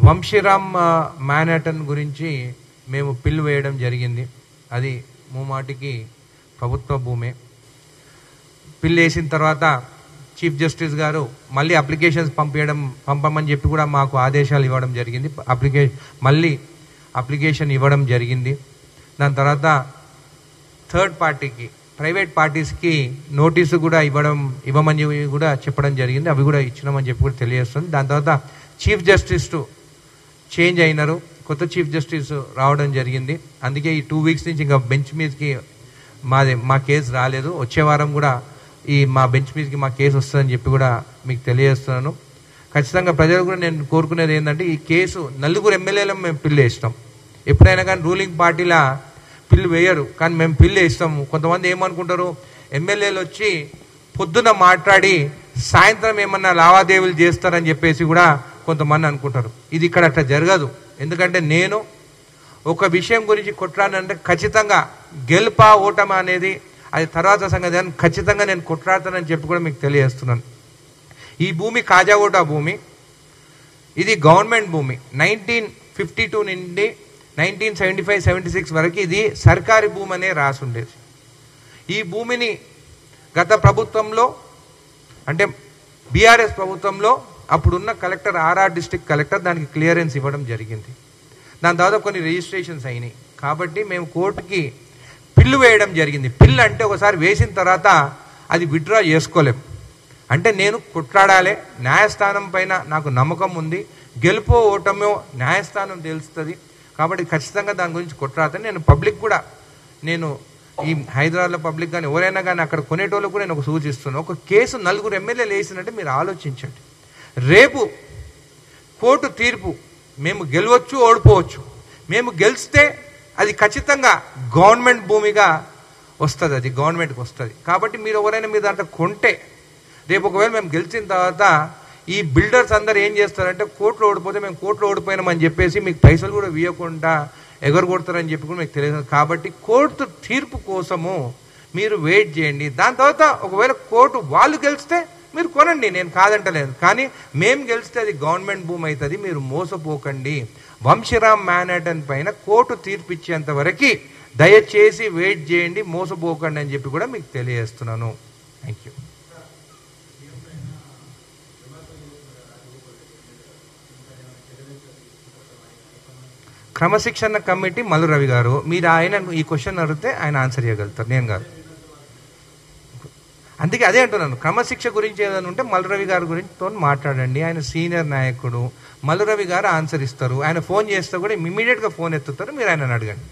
Vamsiram Manhattan గురించి మేము పిల్ వేయడం జరిగింది. అది మూమాటికి ప్రభుత్వ భూమే. పిల్ వేసిన తర్వాత చీఫ్ జస్టిస్ గారు మళ్ళీ అప్లికేషన్స్ పంపమని చెప్పి కూడా మాకు ఆదేశాలు ఇవ్వడం జరిగింది. మళ్ళీ అప్లికేషన్ ఇవ్వడం జరిగింది. దాని తర్వాత థర్డ్ పార్టీకి, ప్రైవేట్ పార్టీస్కి నోటీసు కూడా ఇవ్వమని కూడా చెప్పడం జరిగింది. అవి కూడా ఇచ్చినామని చెప్పి కూడా తెలియజేస్తుంది. దాని తర్వాత చీఫ్ జస్టిస్ చేంజ్ అయినారు, కొత్త చీఫ్ జస్టిస్ రావడం జరిగింది. అందుకే ఈ 2 వీక్స్ నుంచి ఇంకా బెంచ్ మీదకి మా కేసు రాలేదు. వచ్చే వారం కూడా మా బెంచ్ మీదకి మా కేసు వస్తుందని చెప్పి కూడా మీకు తెలియజేస్తున్నాను. ఖచ్చితంగా ప్రజలు కూడా నేను కోరుకునేది ఏంటంటే, ఈ కేసు 4 ఎమ్మెల్యేలను మేము పిల్లు వేస్తాం. ఎప్పుడైనా కానీ రూలింగ్ పార్టీలా పిల్లు వేయరు, కానీ మేము పిల్లు వేస్తాము. కొంతమంది ఏమనుకుంటారు, ఎమ్మెల్యేలు వచ్చి పొద్దున మాట్లాడి సాయంత్రం ఏమన్నా లావాదేవీలు చేస్తారని చెప్పేసి కూడా కొంతమంది అనుకుంటారు. ఇది ఇక్కడ అట్లా జరగదు. ఎందుకంటే నేను ఒక విషయం గురించి కొట్లాడానంటే ఖచ్చితంగా గెలుపా ఓటమా అనేది అది తర్వాత సంగతి, అని ఖచ్చితంగా నేను కొట్లాడతానని చెప్పి కూడా మీకు తెలియజేస్తున్నాను. ఈ భూమి కాజాగోటా భూమి, ఇది గవర్నమెంట్ భూమి. 1952 నుండి 1975-76 వరకు ఇది సర్కారీ భూమి అనే రాసి ఉండేది. ఈ భూమిని గత ప్రభుత్వంలో, అంటే బీఆర్ఎస్ ప్రభుత్వంలో అప్పుడున్న కలెక్టర్, ఆర్ఆర్ డిస్ట్రిక్ట్ కలెక్టర్ దానికి క్లియరెన్స్ ఇవ్వడం జరిగింది. దాని తర్వాత కొన్ని రిజిస్ట్రేషన్స్ అయినాయి. కాబట్టి మేము కోర్టుకి పిల్లు వేయడం జరిగింది. పిల్లు అంటే ఒకసారి వేసిన తర్వాత అది విత్డ్రా చేసుకోలేం. అంటే నేను కొట్లాడాలి, న్యాయస్థానం పైన నాకు నమ్మకం ఉంది, గెలుపో ఓటమో న్యాయస్థానం తెలుస్తుంది. కాబట్టి ఖచ్చితంగా దాని గురించి కొట్లాడతాను. నేను పబ్లిక్ కూడా, నేను ఈ హైదరాబాద్లో పబ్లిక్ కానీ ఎవరైనా కానీ అక్కడ కొనేటోళ్ళకు కూడా నేను ఒక సూచిస్తున్నాను. ఒక కేసు 4 ఎమ్మెల్యేలు వేసినట్టే మీరు ఆలోచించండి. రేపు కోర్టు తీర్పు మేము గెలవచ్చు, ఓడిపోవచ్చు. మేము గెలిస్తే అది ఖచ్చితంగా గవర్నమెంట్ భూమిగా వస్తుంది, అది గవర్నమెంట్కి వస్తుంది. కాబట్టి మీరు ఎవరైనా మీ దాంట్లో కొంటే రేపు ఒకవేళ మేము గెలిచిన తర్వాత ఈ బిల్డర్స్ అందరు ఏం చేస్తారంటే, కోర్టులో ఓడిపోతే మేము కోర్టులో ఓడిపోయినామని చెప్పేసి మీకు పైసలు కూడా ఇవ్వకుండా ఎగరగొడతారని చెప్పి కూడా మీకు తెలియదు. కాబట్టి కోర్టు తీర్పు కోసము మీరు వెయిట్ చేయండి. దాని తర్వాత ఒకవేళ కోర్టు వాళ్ళు గెలిస్తే మీరు కొనండి, నేను కాదంటలేదు. కానీ మేము గెలిస్తే అది గవర్నమెంట్ భూమి అవుతుంది. మీరు మోసపోకండి. వంశీరామ్ మ్యాన్హాటన్ పైన కోర్టు తీర్పు ఇచ్చేంత వరకు దయచేసి వెయిట్ చేయండి, మోసపోకండి అని చెప్పి కూడా మీకు తెలియజేస్తున్నాను. Thank you. క్రమశిక్షణ కమిటీ మల్లు రవి గారు, మీరు ఆయన ఈ క్వశ్చన్ అడిగితే ఆయన ఆన్సర్ చేయగలుగుతారు, నేను కాదు. అందుకే అదే అంటున్నాను, క్రమశిక్ష గురించి ఏదైనా ఉంటే మల్లు రవి గారి గురించి మాట్లాడండి. ఆయన సీనియర్ నాయకుడు, మల్లు రవి గారు ఆన్సర్ ఇస్తారు. ఆయన ఫోన్ చేస్తే కూడా ఇమీడియట్గా ఫోన్ ఎత్తుతారు, మీరు ఆయనను అడగండి.